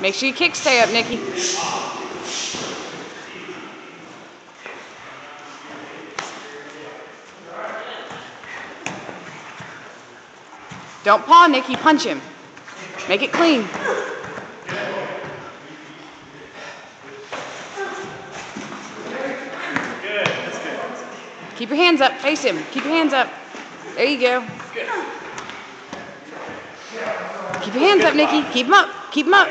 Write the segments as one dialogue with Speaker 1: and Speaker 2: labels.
Speaker 1: Make sure your kicks stay up, Nikki. Don't paw, Nikki. Punch him. Make it clean. Keep your hands up. Face him. Keep your hands up. There you go. Keep your hands up, Nikki. Keep them up. Keep them up.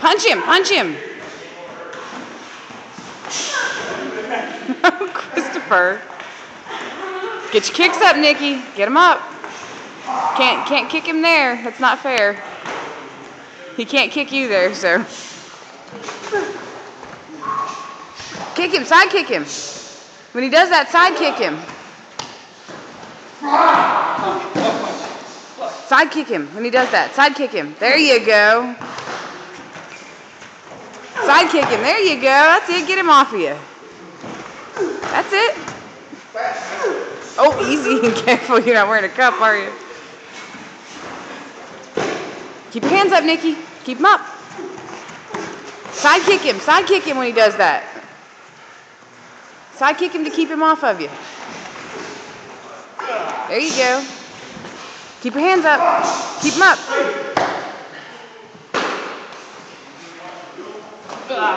Speaker 1: Punch him. Punch him. Christopher. Get your kicks up, Nikki. Get him up. Can't kick him there. That's not fair. He can't kick you there, so. Kick him. Side kick him. When he does that, side kick him. Side kick him when he does that. Side kick him. There you go. Side kick him. There you go. That's it. Get him off of you. That's it. Oh, easy and careful. You're not wearing a cup, are you? Keep your hands up, Nikki. Keep them up. Side kick him. Side kick him when he does that. Side kick him to keep him off of you. There you go. Keep your hands up. Keep them up.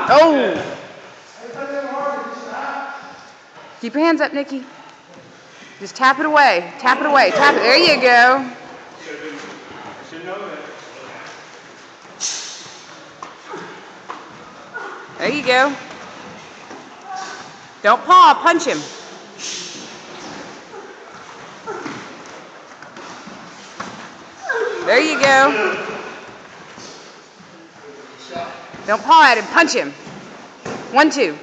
Speaker 1: Oh. Keep your hands up, Nikki. Just tap it away. Tap it away. Tap it. There you go. There you go. Don't paw. Punch him. There you go. Don't paw at him. Punch him. 1, 2.